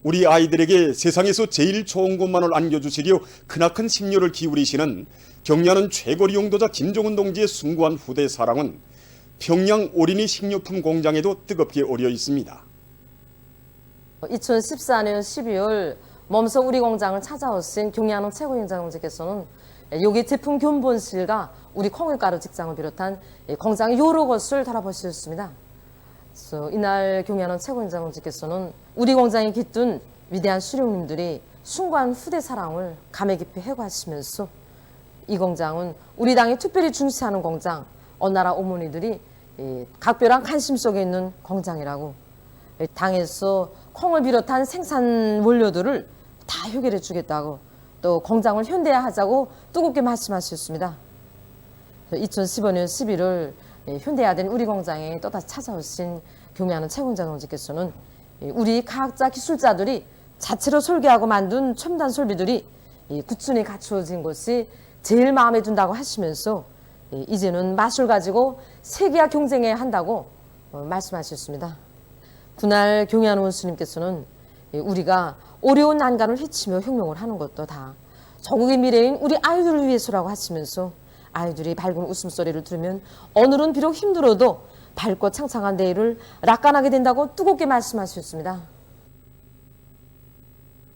우리 아이들에게 세상에서 제일 좋은 것만을 안겨주시려 크나큰 심려를 기울이시는 경야는 최고리 용도자 김종은 동지의 숭고한 후대 사랑은 평양 어린이 식료품 공장에도 뜨겁게 어려 있습니다. 2014년 12월 몸소 우리 공장을 찾아오신 경야는 최고위원장님께서는 여기 제품 견본실과 우리 콩을가루 직장을 비롯한 공장의 여러 곳을 돌아보셨습니다. 그래서 이날 경야는 최고위원장님께서는 우리 공장에 깃든 위대한 수령님들이 숭고한 후대 사랑을 감회 깊이 회고하시면서 이 공장은 우리 당이 특별히 중시하는 공장, 어느 나라 어머니들이 각별한 관심 속에 있는 공장이라고, 당에서 콩을 비롯한 생산 원료들을 다 해결해 주겠다고, 또 공장을 현대화하자고 뜨겁게 말씀하셨습니다. 2015년 11월 현대화된 우리 공장에 또다시 찾아오신 경야는 최고위원장님께서는 우리 과학자 기술자들이 자체로 설계하고 만든 첨단 설비들이 꾸준히 갖추어진 것이 제일 마음에 든다고 하시면서 이제는 마술 가지고 세계와 경쟁해야 한다고 말씀하셨습니다. 그날 경야는 원수님께서는 우리가 어려운 난간을 헤치며 혁명을 하는 것도 다 조국의 미래인 우리 아이들을 위해서라고 하시면서 아이들이 밝은 웃음소리를 들으면 오늘은 비록 힘들어도 밝고 창창한 내일을 낙관하게 된다고 뜨겁게 말씀하셨습니다.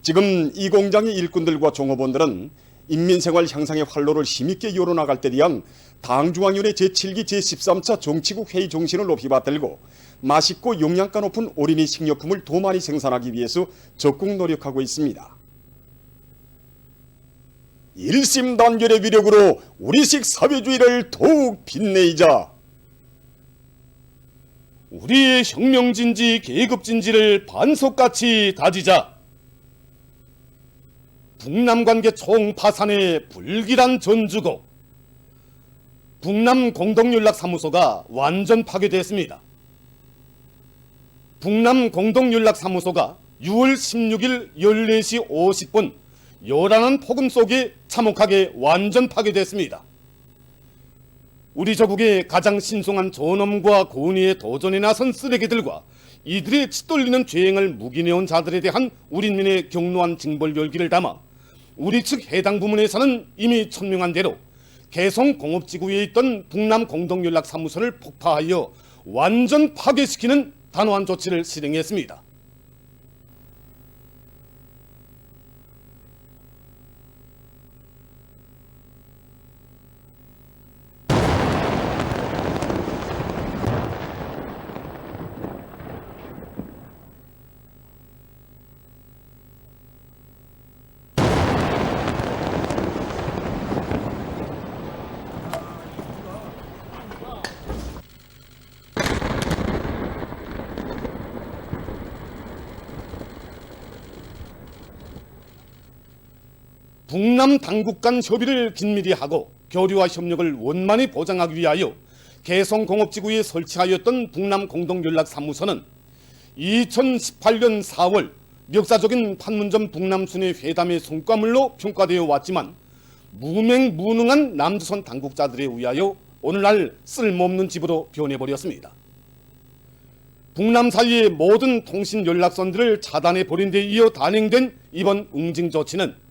지금 이 공장의 일꾼들과 종업원들은 인민생활 향상의 활로를 힘있게 열어나갈 때 대한 당중앙위원회 제7기 제13차 정치국 회의 정신을 높이 받들고 맛있고 영양가 높은 어린이 식료품을 더 많이 생산하기 위해서 적극 노력하고 있습니다. 일심단결의 위력으로 우리식 사회주의를 더욱 빛내이자 우리의 혁명진지 계급진지를 반석같이 다지자. 북남관계 총파산의 불길한 전주고 북남공동연락사무소가 완전 파괴됐습니다. 북남공동연락사무소가 6월 16일 14시 50분 요란한 폭음 속에 참혹하게 완전 파괴됐습니다. 우리 조국의 가장 신성한 존엄과 권위에 도전에 나선 쓰레기들과 이들의 치돌리는 죄행을 묵인해온 자들에 대한 우리민의 격노한 징벌 열기를 담아 우리 측 해당 부문에서는 이미 천명한 대로 개성 공업지구에 있던 북남공동연락사무소를 폭파하여 완전 파괴시키는 단호한 조치를 실행했습니다. 북남 당국 간 협의를 긴밀히 하고 교류와 협력을 원만히 보장하기 위하여 개성공업지구에 설치하였던 북남공동연락사무소는 2018년 4월 역사적인 판문점 북남순회 회담의 성과물로 평가되어 왔지만 무명무능한 남조선 당국자들에 의하여 오늘날 쓸모없는 집으로 변해버렸습니다. 북남 사이의 모든 통신 연락선들을 차단해버린 데 이어 단행된 이번 응징 조치는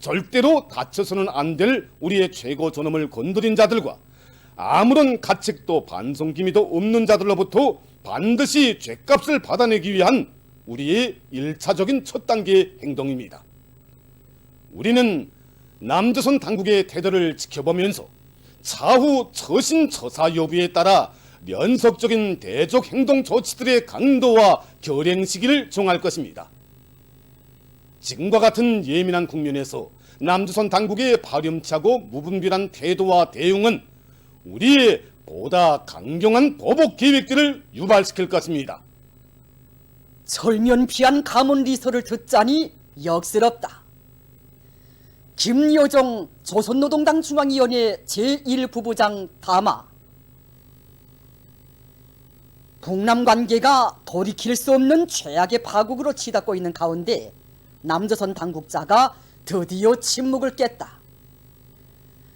절대로 다쳐서는 안 될 우리의 최고 존엄을 건드린 자들과 아무런 가책도 반성기미도 없는 자들로부터 반드시 죗값을 받아내기 위한 우리의 1차적인 첫 단계의 행동입니다. 우리는 남조선 당국의 태도를 지켜보면서 차후 처신처사 여부에 따라 연속적인 대적 행동 조치들의 강도와 결행 시기를 정할 것입니다. 지금과 같은 예민한 국면에서 남조선 당국의 파렴치하고 무분별한 태도와 대응은 우리의 보다 강경한 보복 계획들을 유발시킬 것입니다. 철면피한 가문리서를 듣자니 역스럽다. 김여정 조선노동당 중앙위원회 제1부부장 담화. 북남관계가 돌이킬 수 없는 최악의 파국으로 치닫고 있는 가운데 남조선 당국자가 드디어 침묵을 깼다.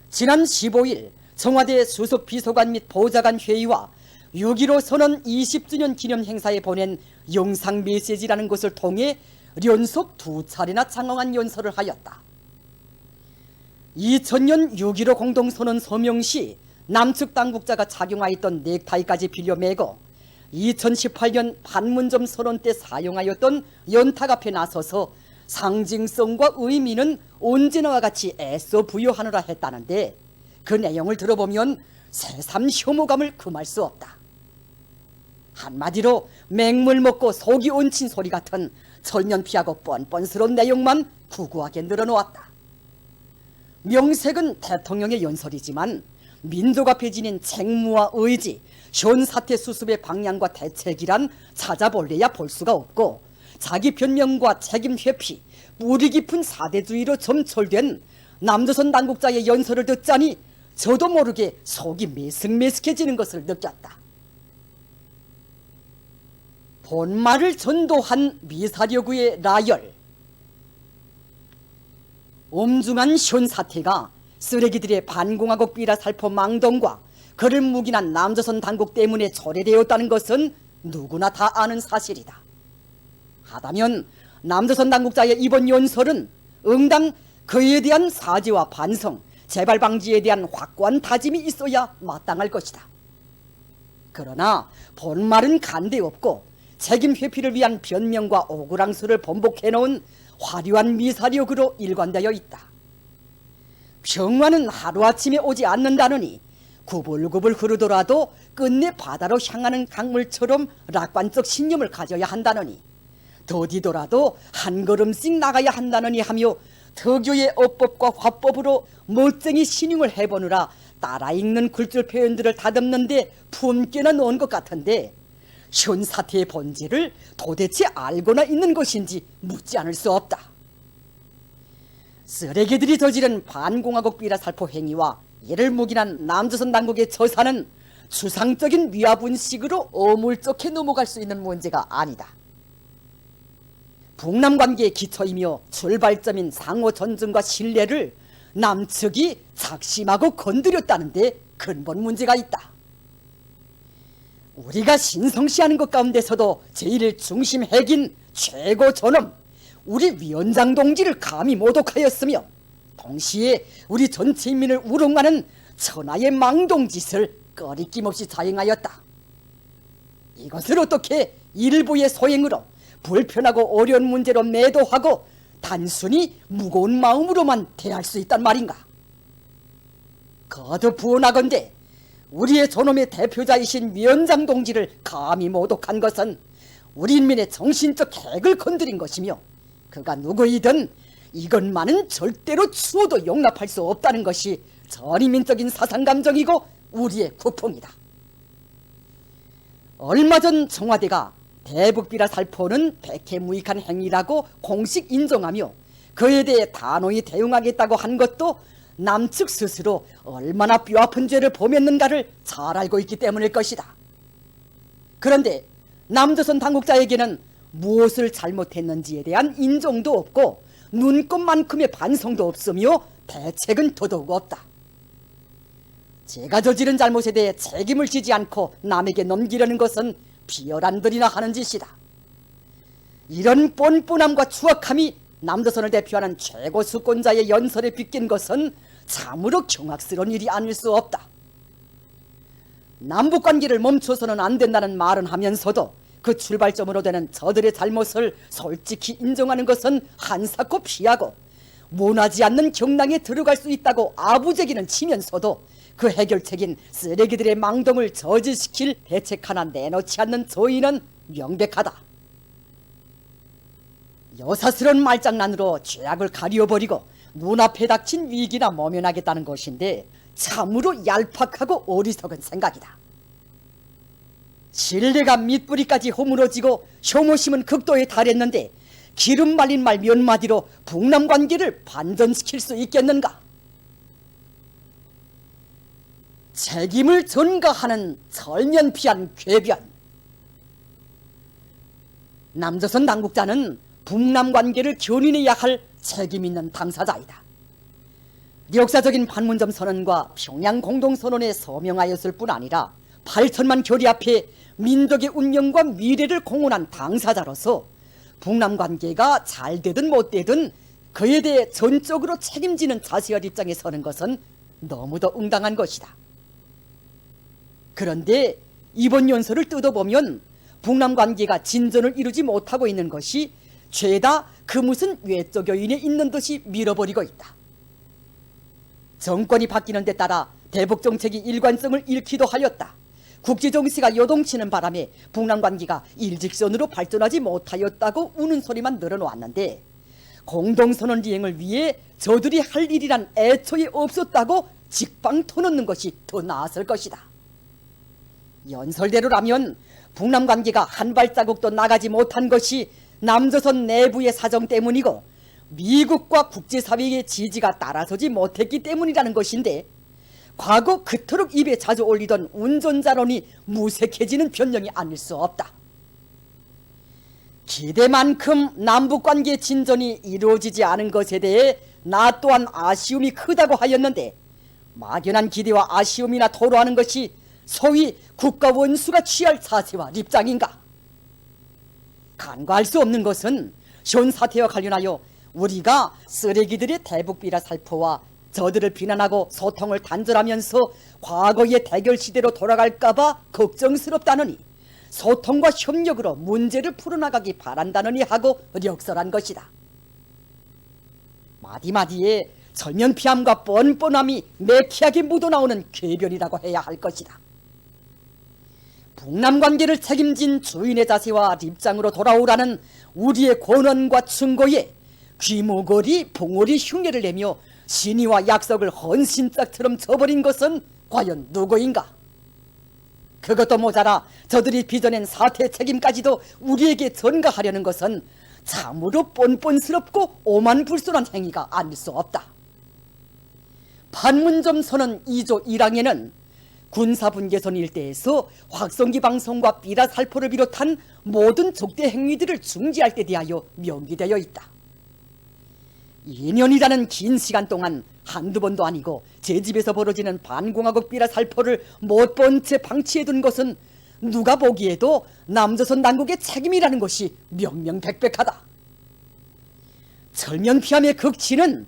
지난 15일 청와대 수석비서관 및 보좌관 회의와 6.15 선언 20주년 기념 행사에 보낸 영상 메시지라는 것을 통해 연속 2차례나 장엄한 연설을 하였다. 2000년 6.15 공동선언 서명 시 남측 당국자가 착용하였던 넥타이까지 빌려 매고 2018년 판문점 선언 때 사용하였던 연탁 앞에 나서서 상징성과 의미는 언제나와 같이 애써 부여하느라 했다는데 그 내용을 들어보면 새삼 혐오감을 금할 수 없다. 한마디로 맹물 먹고 속이 얹힌 소리 같은 철면피하고 뻔뻔스러운 내용만 구구하게 늘어놓았다. 명색은 대통령의 연설이지만 민족 앞에 지닌 책무와 의지, 현 사태 수습의 방향과 대책이란 찾아볼래야 볼 수가 없고 자기 변명과 책임 회피, 뿌리 깊은 사대주의로 점철된 남조선 당국자의 연설을 듣자니 저도 모르게 속이 메슥메슥해지는 것을 느꼈다. 본말을 전도한 미사려구의 라열. 엄중한 현 사태가 쓰레기들의 반공화국 비라 살포 망동과 그를 묵인한 남조선 당국 때문에 초래되었다는 것은 누구나 다 아는 사실이다. 하다면 남조선 당국자의 이번 연설은 응당 그에 대한 사죄와 반성, 재발 방지에 대한 확고한 다짐이 있어야 마땅할 것이다. 그러나 본말은 간대 없고 책임 회피를 위한 변명과 오그랑수를 번복해놓은 화려한 미사력으로 일관되어 있다. 평화는 하루아침에 오지 않는다느니 구불구불 흐르더라도 끝내 바다로 향하는 강물처럼 낙관적 신념을 가져야 한다느니 더디더라도 한 걸음씩 나가야 한다느니 하며特교의 어법과 화법으로 멋쟁이 신용을 해보느라 따라 읽는 굴줄 표현들을 다듬는데 품께나 넣은 것 같은데 현 사태의 본질을 도대체 알고나 있는 것인지 묻지 않을 수 없다. 쓰레기들이 저지른 반공화국 비라 살포 행위와 이를 묵인한 남조선 당국의 처사는 추상적인 위화분식으로 어물쩍게 넘어갈 수 있는 문제가 아니다. 북남 관계의 기초이며 출발점인 상호 존중과 신뢰를 남측이 작심하고 건드렸다는데 근본 문제가 있다. 우리가 신성시하는 것 가운데서도 제일 중심 핵인 최고 존엄 우리 위원장 동지를 감히 모독하였으며 동시에 우리 전체 인민을 우롱하는 천하의 망동짓을 꺼리낌 없이 자행하였다. 이것을 어떻게 일부의 소행으로 불편하고 어려운 문제로 매도하고 단순히 무거운 마음으로만 대할 수 있단 말인가? 거듭 부언하건대 우리의 존엄의 대표자이신 위원장 동지를 감히 모독한 것은 우리 인민의 정신적 핵을 건드린 것이며 그가 누구이든 이것만은 절대로 추호도 용납할 수 없다는 것이 전인민적인 사상감정이고 우리의 국풍이다. 얼마 전 청와대가 대북비라 살포는 백해무익한 행위라고 공식 인정하며 그에 대해 단호히 대응하겠다고 한 것도 남측 스스로 얼마나 뼈아픈 죄를 범했는가를 잘 알고 있기 때문일 것이다. 그런데 남조선 당국자에게는 무엇을 잘못했는지에 대한 인정도 없고 눈꼽만큼의 반성도 없으며 대책은 더더욱 없다. 제가 저지른 잘못에 대해 책임을 지지 않고 남에게 넘기려는 것은 비열한들이나 하는 짓이다. 이런 뻔뻔함과 추악함이 남조선을 대표하는 최고 수권자의 연설에 비낀 것은 참으로 경악스러운 일이 아닐 수 없다. 남북관계를 멈춰서는 안 된다는 말은 하면서도 그 출발점으로 되는 저들의 잘못을 솔직히 인정하는 것은 한사코 피하고 원하지 않는 경랑에 들어갈 수 있다고 아부제기는 치면서도 그 해결책인 쓰레기들의 망동을 저지시킬 대책 하나 내놓지 않는 저희는 명백하다. 여사스러운 말장난으로 죄악을 가리워버리고 눈앞에 닥친 위기나 모면하겠다는 것인데 참으로 얄팍하고 어리석은 생각이다. 신뢰가 밑뿌리까지 허물어지고 혐오심은 극도에 달했는데 기름 말린 말 몇 마디로 북남 관계를 반전시킬 수 있겠는가? 책임을 전가하는 철면피한 궤변. 남조선 당국자는 북남 관계를 견인해야 할 책임 있는 당사자이다. 역사적인 판문점 선언과 평양 공동선언에 서명하였을 뿐 아니라 8천만 교리 앞에 민족의 운명과 미래를 공헌한 당사자로서 북남 관계가 잘 되든 못 되든 그에 대해 전적으로 책임지는 자세와 입장에 서는 것은 너무도 응당한 것이다. 그런데 이번 연설을 뜯어보면 북남 관계가 진전을 이루지 못하고 있는 것이 죄다 그 무슨 외적 요인에 있는 듯이 밀어버리고 있다. 정권이 바뀌는 데 따라 대북 정책이 일관성을 잃기도 하였다. 국제 정세가 요동치는 바람에 북남 관계가 일직선으로 발전하지 못하였다고 우는 소리만 늘어놓았는데 공동선언 이행을 위해 저들이 할 일이란 애초에 없었다고 직방 터놓는 것이 더 나았을 것이다. 연설대로라면 북남 관계가 한 발자국도 나가지 못한 것이 남조선 내부의 사정 때문이고 미국과 국제사회의 지지가 따라서지 못했기 때문이라는 것인데 과거 그토록 입에 자주 올리던 운전자론이 무색해지는 변명이 아닐 수 없다. 기대만큼 남북관계 진전이 이루어지지 않은 것에 대해 나 또한 아쉬움이 크다고 하였는데 막연한 기대와 아쉬움이나 토로하는 것이 소위 국가 원수가 취할 사세와 입장인가? 간과할 수 없는 것은 현 사태와 관련하여 우리가 쓰레기들의 대북 비라 살포와 저들을 비난하고 소통을 단절하면서 과거의 대결 시대로 돌아갈까봐 걱정스럽다느니 소통과 협력으로 문제를 풀어나가기 바란다느니 하고 력설한 것이다. 마디마디에 절면피함과 뻔뻔함이 매캐하게 묻어나오는 궤변이라고 해야 할 것이다. 북남 관계를 책임진 주인의 자세와 입장으로 돌아오라는 우리의 권원과 충고에 귀모거리 봉오리 흉내를 내며 신의와 약속을 헌신짝처럼 저버린 것은 과연 누구인가? 그것도 모자라 저들이 빚어낸 사태 책임까지도 우리에게 전가하려는 것은 참으로 뻔뻔스럽고 오만불손한 행위가 아닐 수 없다. 판문점 선언 2조 1항에는 군사분계선 일대에서 확성기 방송과 비라 살포를 비롯한 모든 적대 행위들을 중지할 때 대하여 명기되어 있다. 2년이라는 긴 시간 동안 한두 번도 아니고 제 집에서 벌어지는 반공화국 비라 살포를 못 본 채 방치해둔 것은 누가 보기에도 남조선 당국의 책임이라는 것이 명명백백하다. 절면피함의 극치는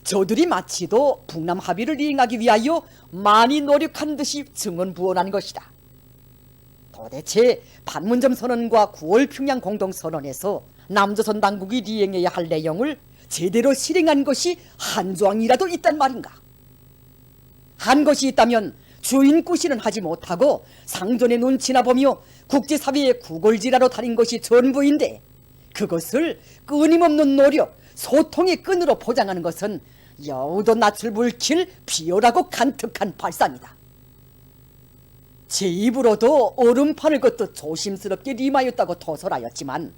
저들이 마치도 북남 합의를 이행하기 위하여 많이 노력한 듯이 증언부언한 것이다. 도대체 판문점 선언과 9월 평양 공동선언에서 남조선 당국이 이행해야 할 내용을 제대로 실행한 것이 한 조항이라도 있단 말인가? 한 것이 있다면 주인 꾸시는 하지 못하고 상전의 눈치나 보며 국제사회의 구걸지라로 다닌 것이 전부인데 그것을 끊임없는 노력, 소통의 끈으로 포장하는 것은 여우도 낯을 불킬 비열하고 간특한 발상이다. 제 입으로도 얼음판을 걷듯 조심스럽게 임하였다고 토설하였지만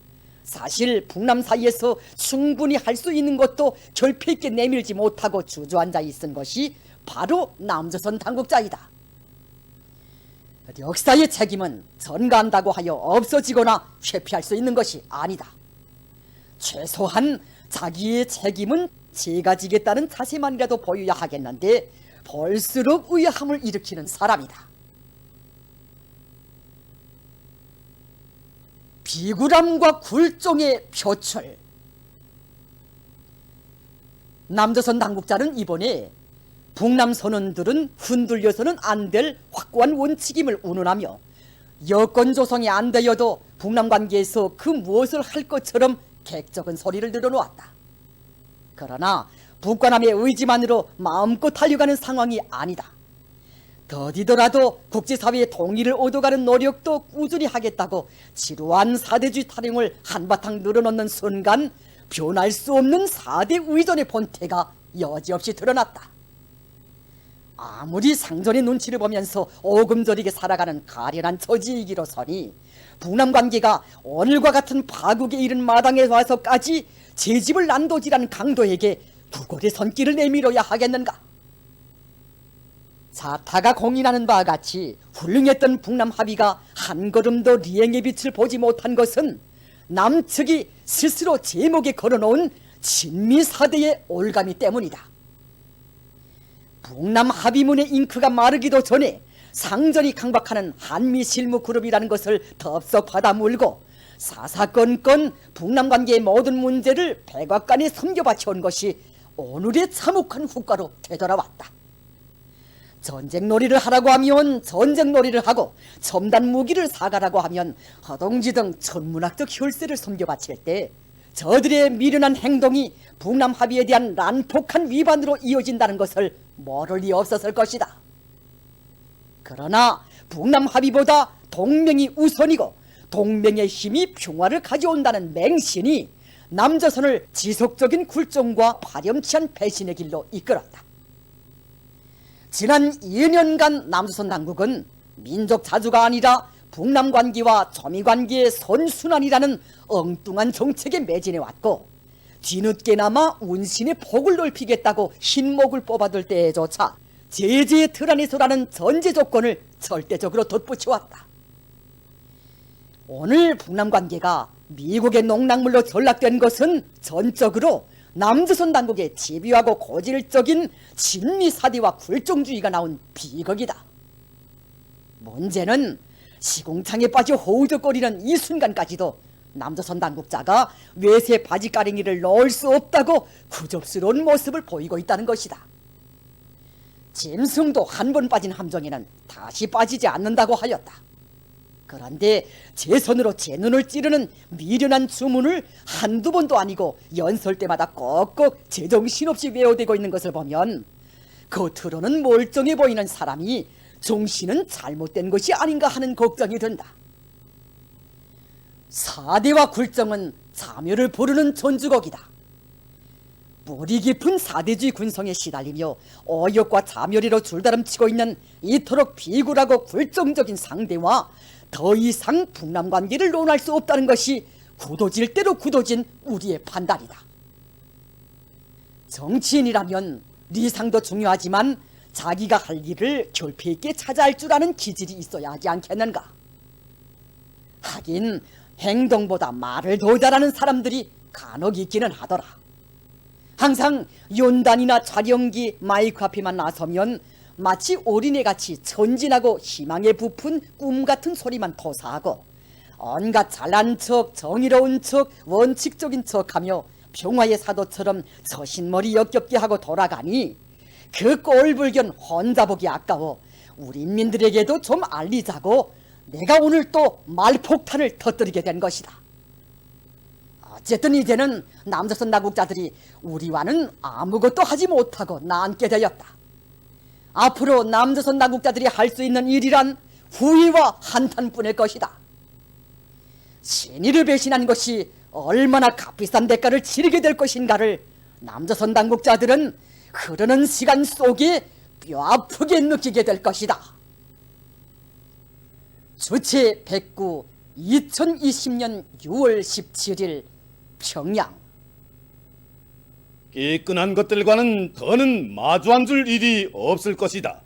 사실 북남 사이에서 충분히 할 수 있는 것도 결핍 있게 내밀지 못하고 주저앉아 있은 것이 바로 남조선 당국자이다. 역사의 책임은 전가한다고 하여 없어지거나 회피할 수 있는 것이 아니다. 최소한 자기의 책임은 제가 지겠다는 자세만이라도 보여야 하겠는데 볼수록 의아함을 일으키는 사람이다. 비굴함과 굴종의 표출. 남조선 당국자는 이번에 북남 선언들은 흔들려서는 안 될 확고한 원칙임을 운운하며 여건 조성이 안 되어도 북남 관계에서 그 무엇을 할 것처럼 객적은 소리를 늘어놓았다. 그러나 북과남의 의지만으로 마음껏 달려가는 상황이 아니다. 더디더라도 국제사회의 동의를 얻어가는 노력도 꾸준히 하겠다고 지루한 사대주의 타령을 한바탕 늘어놓는 순간 변할 수 없는 사대 의존의 본태가 여지없이 드러났다. 아무리 상전의 눈치를 보면서 오금저리게 살아가는 가련한 처지이기로서니 북남 관계가 오늘과 같은 파국에 이른 마당에 와서까지 제 집을 난도질한 강도에게 구걸의 손길을 내밀어야 하겠는가? 사타가 공인하는 바와 같이 훌륭했던 북남 합의가 한 걸음도 리행의 빛을 보지 못한 것은 남측이 스스로 제목에 걸어놓은 친미사대의 올가미 때문이다. 북남 합의문의 잉크가 마르기도 전에 상전이 강박하는 한미 실무 그룹이라는 것을 덥석 받아물고 사사건건 북남 관계의 모든 문제를 백악관에 섬겨바쳐온 것이 오늘의 참혹한 후과로 되돌아왔다. 전쟁놀이를 하라고 하면 전쟁놀이를 하고 첨단 무기를 사가라고 하면 허동지 등 천문학적 혈세를 섬겨바칠 때 저들의 미련한 행동이 북남 합의에 대한 난폭한 위반으로 이어진다는 것을 모를 리 없었을 것이다. 그러나 북남 합의보다 동맹이 우선이고 동맹의 힘이 평화를 가져온다는 맹신이 남조선을 지속적인 굴종과 파렴치한 배신의 길로 이끌었다. 지난 2년간 남조선 당국은 민족 자주가 아니라 북남 관계와 조미 관계의 선순환이라는 엉뚱한 정책에 매진해왔고 뒤늦게나마 운신의 폭을 넓히겠다고 흰목을 뽑아들 때에조차 제재의 틀 안에서라는 전제 조건을 절대적으로 덧붙여왔다. 오늘 북남 관계가 미국의 농락물로 전락된 것은 전적으로 남조선 당국의 집요하고 고질적인 친미사대와 굴종주의가 나온 비극이다. 문제는 시궁창에 빠져 허우적거리는 이 순간까지도 남조선 당국자가 외세 바지가랭이를 넣을 수 없다고 구접스러운 모습을 보이고 있다는 것이다. 짐승도 한 번 빠진 함정에는 다시 빠지지 않는다고 하였다. 그런데 제 손으로 제 눈을 찌르는 미련한 주문을 한두 번도 아니고 연설 때마다 꼭꼭 제정신없이 외워대고 있는 것을 보면 겉으로는 멀쩡해 보이는 사람이 정신은 잘못된 것이 아닌가 하는 걱정이 든다. 사대와 굴정은 자멸을 부르는 존주곡이다. 뿌리 깊은 사대주의 군성에 시달리며 어역과 자멸이로 줄다름치고 있는 이토록 비굴하고 굴종적인 상대와 더 이상 북남 관계를 논할 수 없다는 것이 굳어질 대로 굳어진 우리의 판단이다. 정치인이라면 리상도 중요하지만 자기가 할 일을 결폐 있게 찾아할 줄 아는 기질이 있어야 하지 않겠는가? 하긴 행동보다 말을 더 잘하는 사람들이 간혹 있기는 하더라. 항상 연단이나 촬영기 마이크 앞에만 나서면 마치 어린애같이 천진하고 희망에 부푼 꿈같은 소리만 토사하고 온갖 잘난 척, 정의로운 척, 원칙적인 척하며 평화의 사도처럼 서신머리 역겹게 하고 돌아가니 그 꼴불견 혼자 보기 아까워 우리 인민들에게도 좀 알리자고 내가 오늘 또 말폭탄을 터뜨리게 된 것이다. 어쨌든 이제는 남조선 당국자들이 우리와는 아무것도 하지 못하고 나앉게 되었다. 앞으로 남조선 당국자들이 할 수 있는 일이란 후회와 한탄뿐일 것이다. 신의를 배신한 것이 얼마나 값비싼 대가를 치르게 될 것인가를 남조선 당국자들은 흐르는 시간 속에 뼈아프게 느끼게 될 것이다. 주체 109 2020년 6월 17일 평양. 깨끗한 것들과는 더는 마주 앉을 일이 없을 것이다.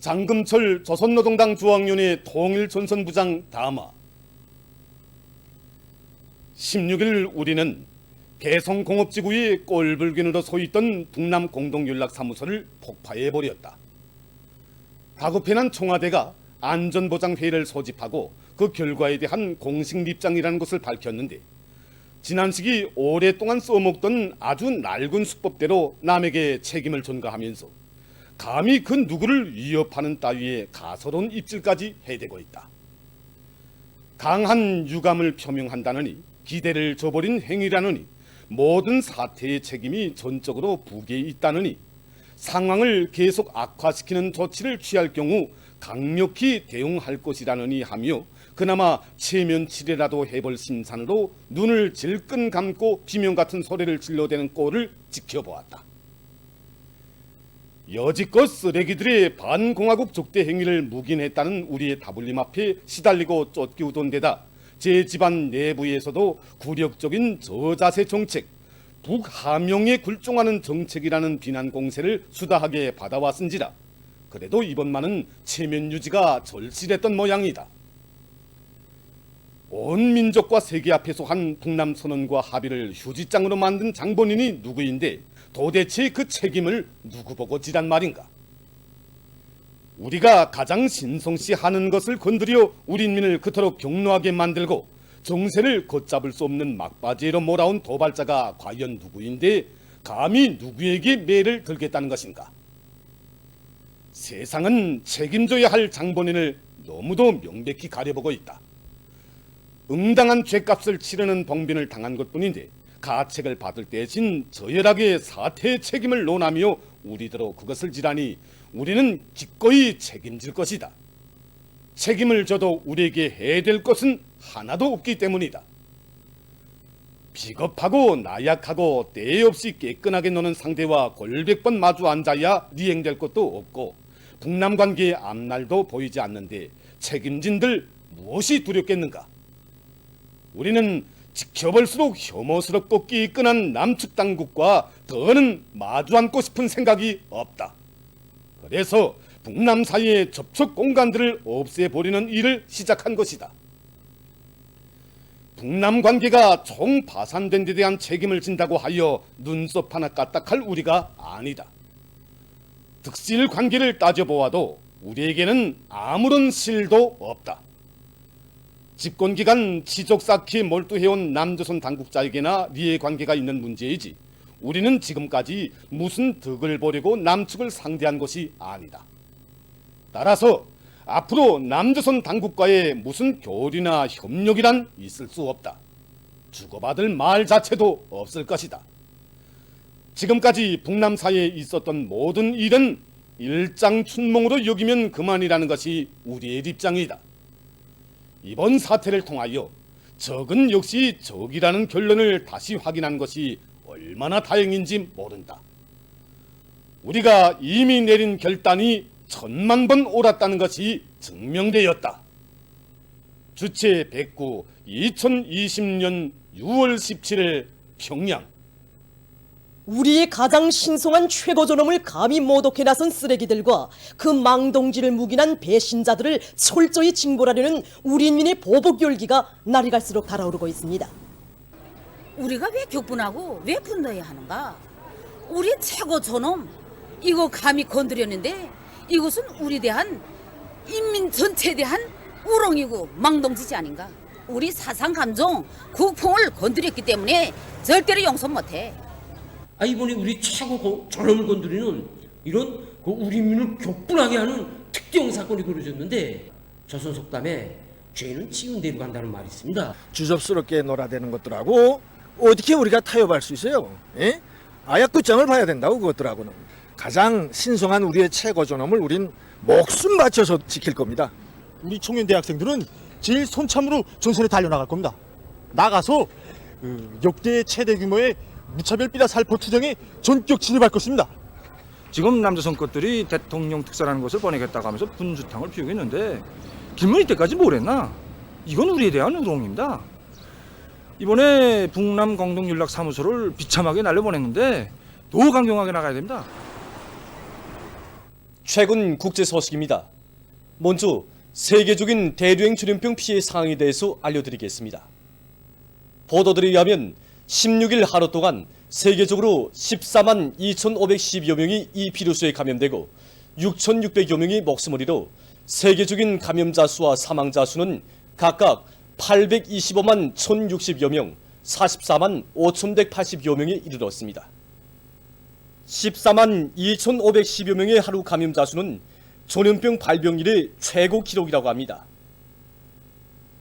장금철 조선노동당 중앙위원회 통일전선부장 담화. 16일 우리는 개성공업지구의 꼴불견으로 서있던 북남 공동연락사무소를 폭파해버렸다. 다급해난 청와대가 안전보장회의를 소집하고 그 결과에 대한 공식 입장이라는 것을 밝혔는데 지난 시기 오랫동안 써먹던 아주 낡은 수법대로 남에게 책임을 전가하면서 감히 그 누구를 위협하는 따위의 가소로운 입질까지 해대고 있다. 강한 유감을 표명한다느니 기대를 저버린 행위라느니 모든 사태의 책임이 전적으로 북에 있다느니 상황을 계속 악화시키는 조치를 취할 경우 강력히 대응할 것이라느니 하며 그나마 체면치레라도 해볼 심산으로 눈을 질끈 감고 비명 같은 소리를 질러대는 꼴을 지켜보았다. 여지껏 쓰레기들의 반공화국 적대 행위를 묵인했다는 우리의 다불림 앞에 시달리고 쫓기우던 데다 제 집안 내부에서도 굴욕적인 저자세 정책, 북하명에 굴종하는 정책이라는 비난 공세를 수다하게 받아왔은지라 그래도 이번만은 체면 유지가 절실했던 모양이다. 온 민족과 세계 앞에서 한 북남 선언과 합의를 휴지장으로 만든 장본인이 누구인데 도대체 그 책임을 누구 보고 지란 말인가? 우리가 가장 신성시하는 것을 건드려 우리 인민을 그토록 격노하게 만들고 정세를 걷잡을 수 없는 막바지로 몰아온 도발자가 과연 누구인데 감히 누구에게 매를 들겠다는 것인가? 세상은 책임져야 할 장본인을 너무도 명백히 가려보고 있다. 응당한 죗값을 치르는 봉변을 당한 것뿐인데 가책을 받을 대신 저열하게 사태의 책임을 논하며 우리더러 그것을 지라니 우리는 기꺼이 책임질 것이다. 책임을 져도 우리에게 해될 것은 하나도 없기 때문이다. 비겁하고 나약하고 때에 없이 깨끗하게 노는 상대와 골백번 마주 앉아야 리행될 것도 없고 북남 관계의 앞날도 보이지 않는데 책임진들 무엇이 두렵겠는가? 우리는 지켜볼수록 혐오스럽고 끼끈한 남측 당국과 더는 마주 앉고 싶은 생각이 없다. 그래서 북남 사이의 접촉 공간들을 없애버리는 일을 시작한 것이다. 북남 관계가 총파산된 데 대한 책임을 진다고 하여 눈썹 하나 까딱할 우리가 아니다. 득실 관계를 따져보아도 우리에게는 아무런 실도 없다. 집권기간 지적 쌓기에 몰두해온 남조선 당국자에게나 리해 관계가 있는 문제이지 우리는 지금까지 무슨 득을 보려고 남측을 상대한 것이 아니다. 따라서 앞으로 남조선 당국과의 무슨 교류나 협력이란 있을 수 없다. 주고받을 말 자체도 없을 것이다. 지금까지 북남 사이에 있었던 모든 일은 일장춘몽으로 여기면 그만이라는 것이 우리의 입장이다. 이번 사태를 통하여 적은 역시 적이라는 결론을 다시 확인한 것이 얼마나 다행인지 모른다. 우리가 이미 내린 결단이 1000만 번 옳았다는 것이 증명되었다. 주체 109 2020년 6월 17일 평양. 우리의 가장 신성한 최고 존엄을 감히 모독해 나선 쓰레기들과 그 망동지를 묵인한 배신자들을 철저히 징벌하려는 우리 인민의 보복 열기가 날이 갈수록 달아오르고 있습니다. 우리가 왜 격분하고 왜 분노해야 하는가? 우리 최고 존엄 이거 감히 건드렸는데 이것은 우리 대한 인민 전체에 대한 우롱이고 망동지지 아닌가? 우리 사상 감정 국풍을 건드렸기 때문에 절대로 용서 못해. 이번에 우리 최고 존엄을 건드리는 이런 우리 민을 격분하게 하는 특경 사건이 벌어졌는데 조선 속담에 죄는 지은 대로 간다는 말이 있습니다. 주접스럽게 놀아대는 것들하고 어떻게 우리가 타협할 수 있어요? 예? 아야 끝장을 봐야 된다고 그것들하고는. 가장 신성한 우리의 최고 존엄을 우린 목숨 바쳐서 지킬 겁니다. 우리 청년 대학생들은 제일 손참으로 전선에 달려나갈 겁니다. 나가서 역대 최대 규모의 무차별 비라 살포 투쟁에 전격 진입할 것입니다. 지금 남조선 것들이 대통령 특사라는 것을 뻔하겠다고 하면서 분주탕을 피우고 있는데 길문이 때까지 뭘 했나? 이건 우리에 대한 우롱입니다. 이번에 북남 공동연락사무소를 비참하게 날려보냈는데 더 강경하게 나가야 됩니다. 최근 국제 소식입니다. 먼저 세계적인 대류행 전염병 피해 상황에 대해서 알려드리겠습니다. 보도들에 의하면 16일 하루 동안 세계적으로 14만 2,510여 명이 이 비루스에 감염되고 6,600여 명이 목숨을 잃어 세계적인 감염자 수와 사망자 수는 각각 825만 1,060여 명, 44만 5,180여 명에 이르렀습니다. 14만 2,510여 명의 하루 감염자 수는 전염병 발병 이래 최고 기록이라고 합니다.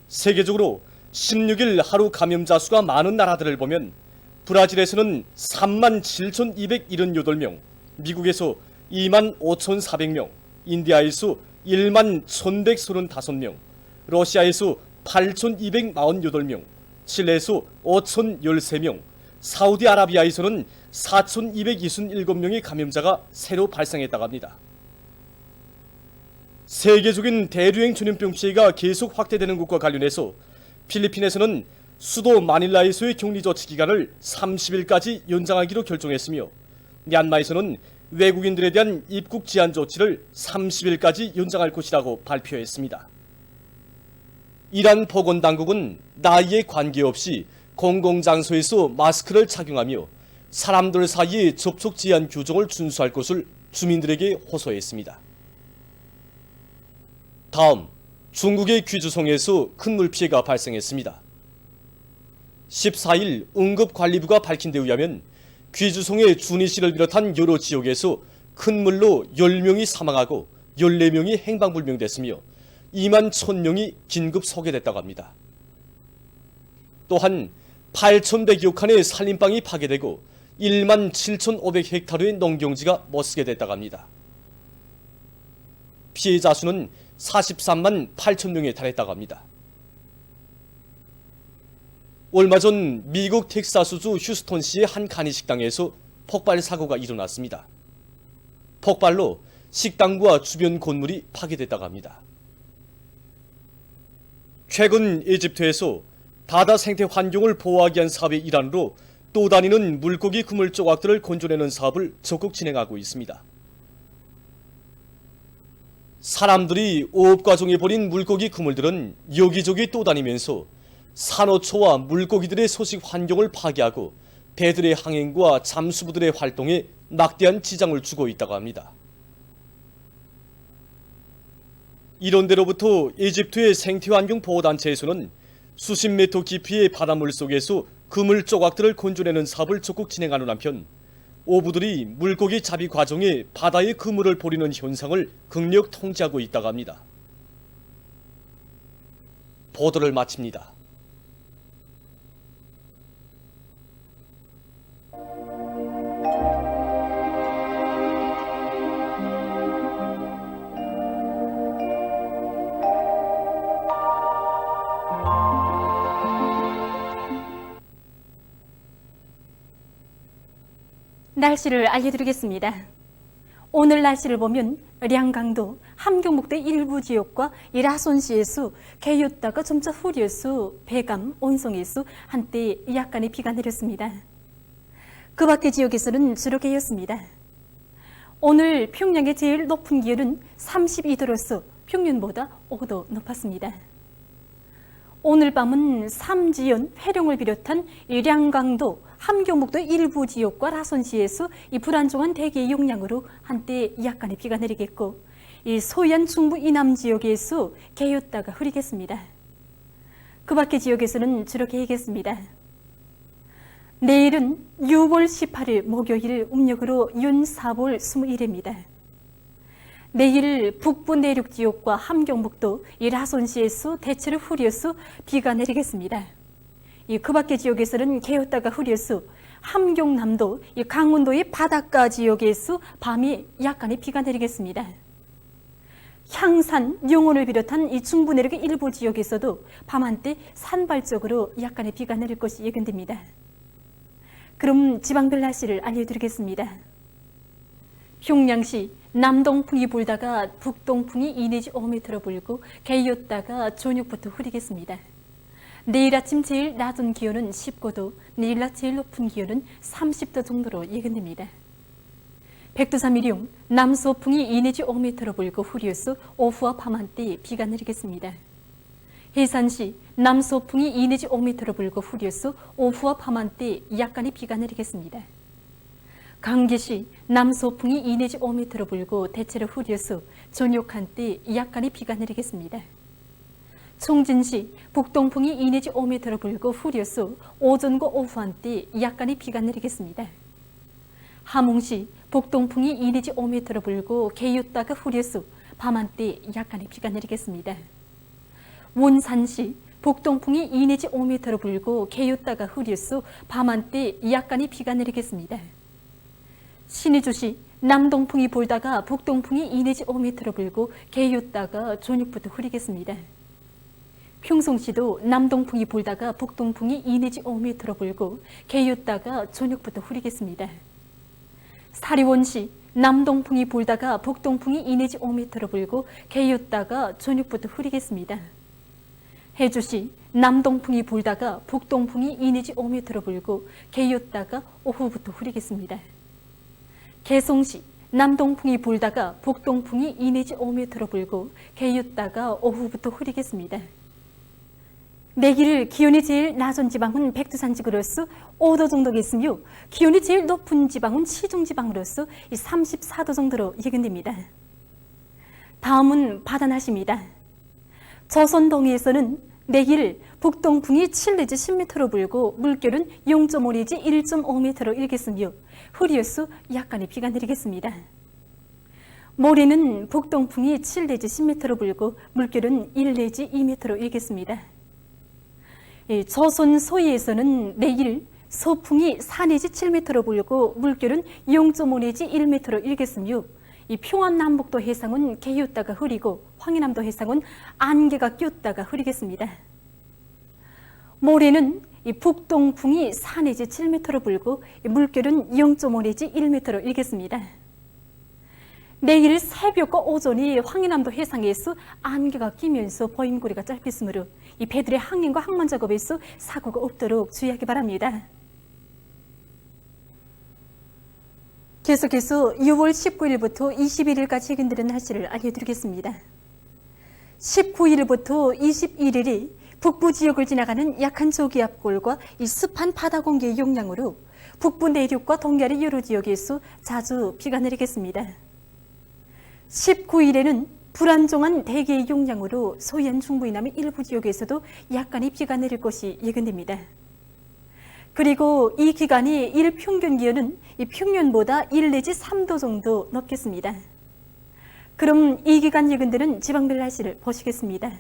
세계적으로 16일 하루 감염자 수가 많은 나라들을 보면 브라질에서는 3만 7,278명, 미국에서 2만 5,400명, 인디아에서 1만 1,135명, 러시아에서 8,248명, 칠레에서 5,013명, 사우디아라비아에서는 4,267명의 감염자가 새로 발생했다고 합니다. 세계적인 대류행 전염병 피해가 계속 확대되는 것과 관련해서 필리핀에서는 수도 마닐라에서의 격리 조치 기간을 30일까지 연장하기로 결정했으며 미얀마에서는 외국인들에 대한 입국 제한 조치를 30일까지 연장할 것이라고 발표했습니다. 이란 보건당국은 나이에 관계없이 공공장소에서 마스크를 착용하며 사람들 사이의 접촉 제한 규정을 준수할 것을 주민들에게 호소했습니다. 다음 중국의 귀주송에서 큰 물피해가 발생했습니다. 14일 응급관리부가 밝힌 데 의하면 귀주송의 준이시를 비롯한 여러 지역에서 큰 물로 10명이 사망하고 14명이 행방불명됐으며 2만 1,000명이 긴급 소개됐다고 합니다. 또한 8,100여 칸의 산림방이 파괴되고 1만 7,500헥타르의 농경지가 못쓰게 됐다고 합니다. 피해자 수는 43만 8천 명에 달했다고 합니다. 얼마 전 미국 텍사스주 휴스턴시의 한 간이식당에서 폭발 사고가 일어났습니다. 폭발로 식당과 주변 건물이 파괴됐다고 합니다. 최근 이집트에서 바다 생태 환경을 보호하기 위한 사업의 일환으로 또 다니는 물고기 그물 조각들을 건져내는 사업을 적극 진행하고 있습니다. 사람들이 어업 과정에 버린 물고기 그물들은 여기저기 떠다니면서 산호초와 물고기들의 서식 환경을 파괴하고 배들의 항행과 잠수부들의 활동에 막대한 지장을 주고 있다고 합니다. 이런 데로부터 이집트의 생태환경 보호단체에서는 수십 미터 깊이의 바닷물 속에서 그물 조각들을 건져내는 사업을 적극 진행하는 한편 어부들이 물고기 잡이 과정에 바다의 그물을 버리는 현상을 극력 통제하고 있다고 합니다. 보도를 마칩니다. 날씨를 알려드리겠습니다. 오늘 날씨를 보면 량강도, 함경북도 일부 지역과 라손시에서 개였다가 점차 흐려서 배감, 온성에서 한때 약간의 비가 내렸습니다. 그 밖의 지역에서는 주로 개였습니다. 오늘 평양의 제일 높은 기온은 32도로서 평년보다 5도 높았습니다. 오늘 밤은 삼지연, 회령을 비롯한 량강도, 함경북도 일부 지역과 라손시에서 이 불안정한 대기의 영향으로 한때 약간의 비가 내리겠고 이 소연 중부 이남 지역에서 개였다가 흐리겠습니다. 그 밖의 지역에서는 주로 개겠습니다. 내일은 6월 18일 목요일 음력으로 윤 4월 21일입니다. 내일 북부 내륙 지역과 함경북도 라손시에서 대체로 흐려서 비가 내리겠습니다. 그 밖의 지역에서는 개였다가 흐려서 함경남도, 강원도의 바닷가 지역에서 밤에 약간의 비가 내리겠습니다. 향산, 영원을 비롯한 이 중부 내륙의 일부 지역에서도 밤한때 산발적으로 약간의 비가 내릴 것이 예견됩니다. 그럼 지방별 날씨를 알려드리겠습니다. 평양시 남동풍이 불다가 북동풍이 2 내지 5m 불고 개였다가 저녁부터 흐리겠습니다. 내일 아침 제일 낮은 기온은 19도, 내일 낮 제일 높은 기온은 30도 정도로 예견됩니다. 백두산미령 남서풍이 2 내지 5m 불고 흐려서 오후와 밤한때 비가 내리겠습니다. 해산시 남서풍이 2 내지 5m 불고 흐려서 오후와 밤한때 약간의 비가 내리겠습니다. 강계시 남서풍이 2 내지 5m 불고 대체로 흐려서 저녁 한때 약간의 비가 내리겠습니다. 총진시 북동풍이 2 내지 5m 불고 흐려서 오전과 오후 한때 약간의 비가 내리겠습니다. 함흥시 북동풍이 2 내지 5m 불고 개였다가 흐려서 밤한때 약간의 비가 내리겠습니다. 원산시 북동풍이 2 내지 5m 불고 개였다가 흐려서 밤한때 약간의 비가 내리겠습니다. 신의주시 남동풍이 불다가 북동풍이 2 내지 5m 불고 개였다가 저녁부터 흐리겠습니다. 평송시도 남동풍이 불다가 북동풍이 2 내지 5m 불고 개였다가 저녁부터 흐리겠습니다. 사리원시 남동풍이 불다가 북동풍이 2 내지 5m 불고 개였다가 저녁부터 흐리겠습니다. 해주시 남동풍이 불다가 북동풍이 2 내지 5m 불고 개였다가 오후부터 흐리겠습니다. 개송시 남동풍이 불다가 북동풍이 2 내지 5m 불고 개였다가 오후부터 흐리겠습니다. 내일 기온이 제일 낮은 지방은 백두산지구로서 5도 정도겠으며 기온이 제일 높은 지방은 시중지방으로서 34도 정도로 예견됩니다. 다음은 바다 날씨입니다. 조선 동해에서는 내일 북동풍이 7 내지 10m로 불고 물결은 0.5 내지 1.5m로 일겠으며 흐리어서 약간의 비가 내리겠습니다. 모레는 북동풍이 7 내지 10m로 불고 물결은 1 내지 2m로 일겠습니다. 조선 소해에서는 내일 서풍이 4 내지 7m로 불고 물결은 0.5 내지 1m로 일겠으며 이 평안남북도 해상은 개였다가 흐리고 황해남도 해상은 안개가 꼈다가 흐리겠습니다. 모레는 이 북동풍이 4 내지 7m로 불고 물결은 0.5 내지 1m로 일겠습니다. 내일 새벽과 오전이 황해남도 해상에서 안개가 끼면서 보임거리가 짧겠으므로 이 배들의 항행과 항만 작업에서 사고가 없도록 주의하기 바랍니다. 계속해서 6월 19일부터 21일까지 예견되는 날씨를 알려드리겠습니다. 19일부터 21일이 북부 지역을 지나가는 약한 저기압골과 이 습한 바다 공기의 영향으로 북부 내륙과 동해안의 여러 지역에서 자주 비가 내리겠습니다. 19일에는 불안정한 대기의 영향으로 서해안 중부 이남의 일부 지역에서도 약간의 비가 내릴 것이 예견됩니다. 그리고 이 기간이 일평균 기온은 이 평년보다 1 내지 3도 정도 높겠습니다. 그럼 이 기간 예견되는 지방별 날씨를 보시겠습니다.